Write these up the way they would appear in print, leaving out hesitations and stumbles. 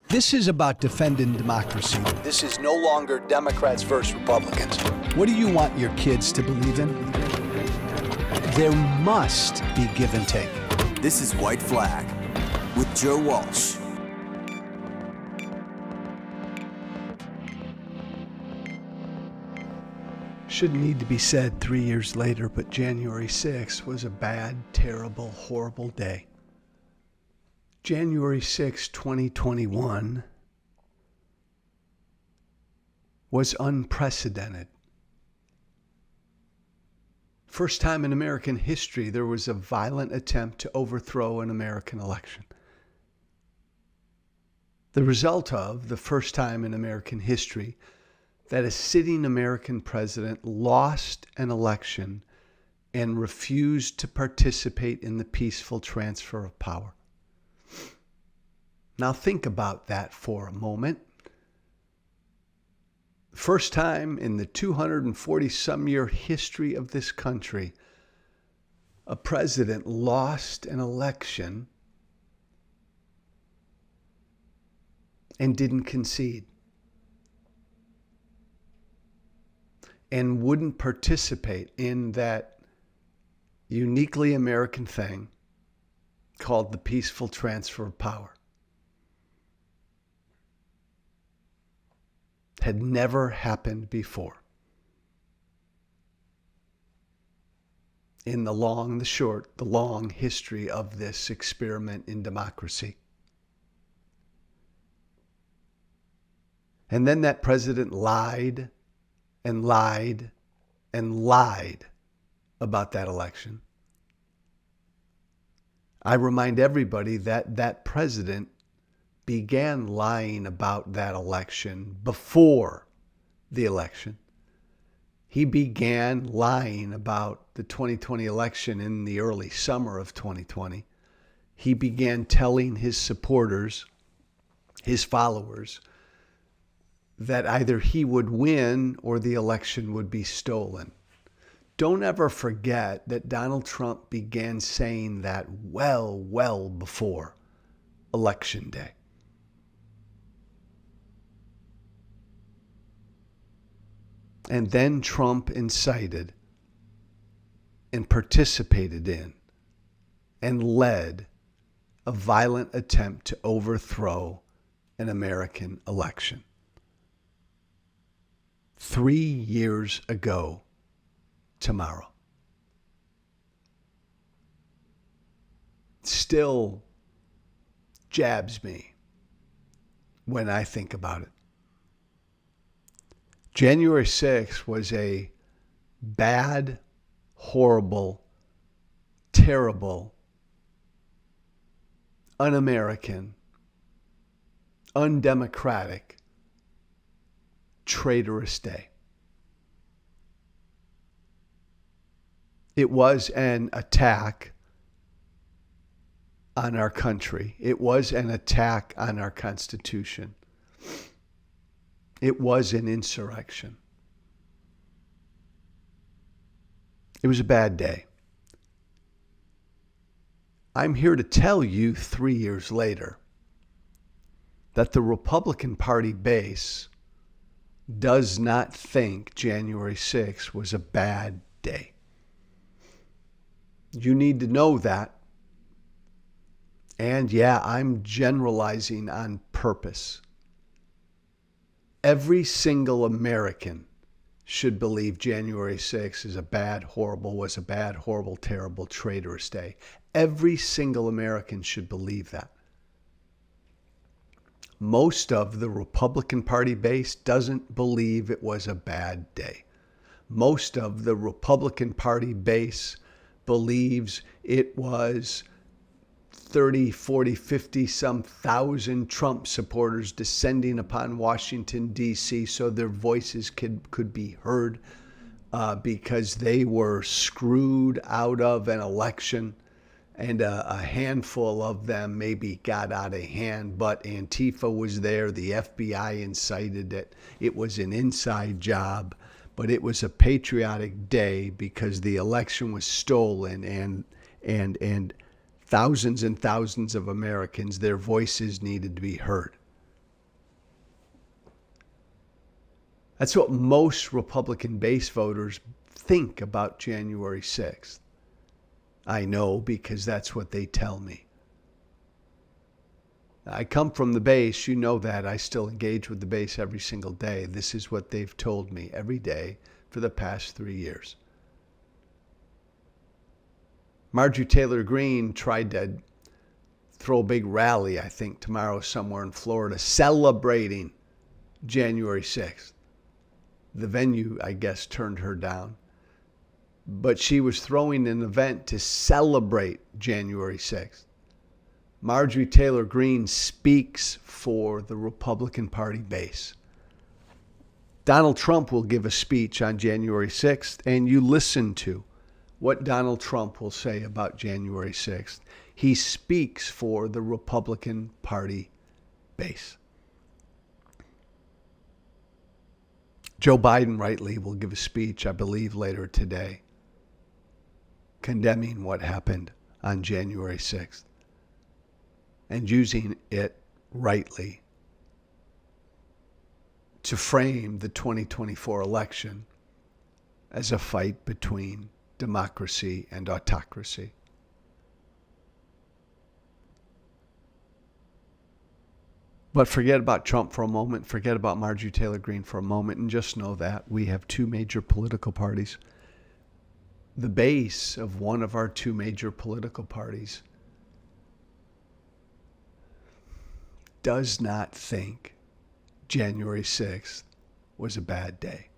This is about defending democracy. This is no longer Democrats versus Republicans. What do you want your kids to believe in? There must be give and take. This is White Flag with Joe Walsh. Shouldn't need to be said 3 years later, but January 6th was a bad, terrible, horrible day. January 6, 2021 was unprecedented. First time in American history there was a violent attempt to overthrow an American election. The result of the first time in American history that a sitting American president lost an election and refused to participate in the peaceful transfer of power. Now think about that for a moment. First time in the 240-some-year history of this country, a president lost an election and didn't concede and wouldn't participate in that uniquely American thing called the peaceful transfer of power. Had never happened before. In the long, the short, the long history of this experiment in democracy. And then that president lied and lied and lied about that election. I remind everybody that that president began lying about that election before the election. He began lying about the 2020 election in the early summer of 2020. He began telling his supporters, his followers, that either he would win or the election would be stolen. Don't ever forget that Donald Trump began saying that well before Election Day. And then Trump incited and participated in and led a violent attempt to overthrow an American election. 3 years ago tomorrow. Still jabs me when I think about it. January 6th was a bad, horrible, terrible, un-American, undemocratic, traitorous day. It was an attack on our country. It was an attack on our Constitution. It was an insurrection. It was a bad day. I'm here to tell you 3 years later that the Republican Party base does not think January 6th was a bad day. You need to know that. And yeah, I'm generalizing on purpose. Every single American should believe January 6th was a bad, horrible, terrible, traitorous day. Every single American should believe that. Most of the Republican Party base doesn't believe it was a bad day. Most of the Republican Party base believes it was 30, 40, 50 some thousand Trump supporters descending upon Washington, D.C. so their voices could be heard because they were screwed out of an election, and a handful of them maybe got out of hand, but Antifa was there. The FBI incited it. It was an inside job, but it was a patriotic day because the election was stolen, and thousands and thousands of Americans, their voices needed to be heard. That's what most Republican base voters think about January 6th. I know because that's what they tell me. I come from the base, you know that. I still engage with the base every single day. This is what they've told me every day for the past 3 years. Marjorie Taylor Greene tried to throw a big rally, I think, tomorrow somewhere in Florida, celebrating January 6th. The venue, I guess, turned her down. But she was throwing an event to celebrate January 6th. Marjorie Taylor Greene speaks for the Republican Party base. Donald Trump will give a speech on January 6th, and you listen to what Donald Trump will say about January 6th. He speaks for the Republican Party base. Joe Biden rightly will give a speech, I believe, later today, condemning what happened on January 6th and using it rightly to frame the 2024 election as a fight between democracy and autocracy. But forget about Trump for a moment, forget about Marjorie Taylor Greene for a moment, and just know that we have two major political parties. The base of one of our two major political parties does not think January 6th was a bad day.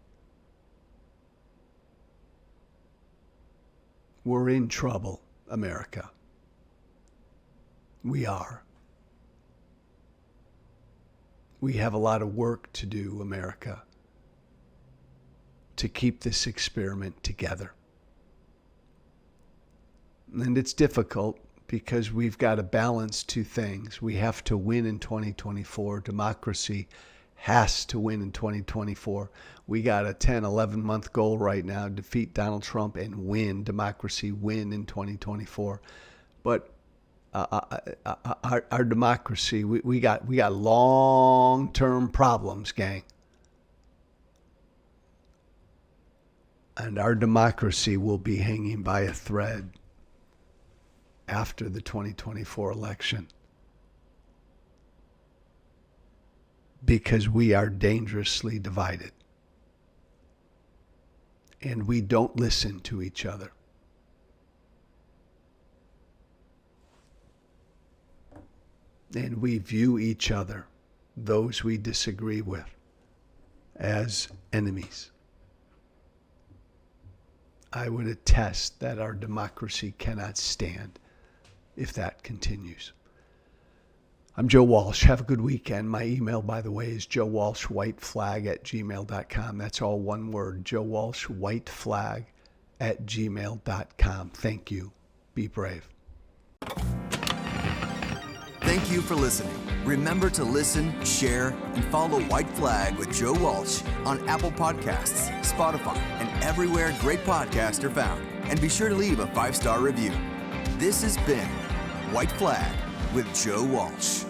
We're in trouble, America. We are. We have a lot of work to do, America, to keep this experiment together. And it's difficult because we've got to balance two things. We have to win in 2024. Democracy has to win in 2024. We got a 10, 11-month goal right now, defeat Donald Trump and win, democracy win in 2024. But our democracy, we got long-term problems, gang. And our democracy will be hanging by a thread after the 2024 election, because we are dangerously divided and we don't listen to each other. And we view each other, those we disagree with, as enemies. I would attest that our democracy cannot stand if that continues. I'm Joe Walsh. Have a good weekend. My email, by the way, is joewalshwhiteflag@gmail.com. That's all one word, joewalshwhiteflag@gmail.com. Thank you. Be brave. Thank you for listening. Remember to listen, share, and follow White Flag with Joe Walsh on Apple Podcasts, Spotify, and everywhere great podcasts are found. And be sure to leave a 5-star review. This has been White Flag with Joe Walsh.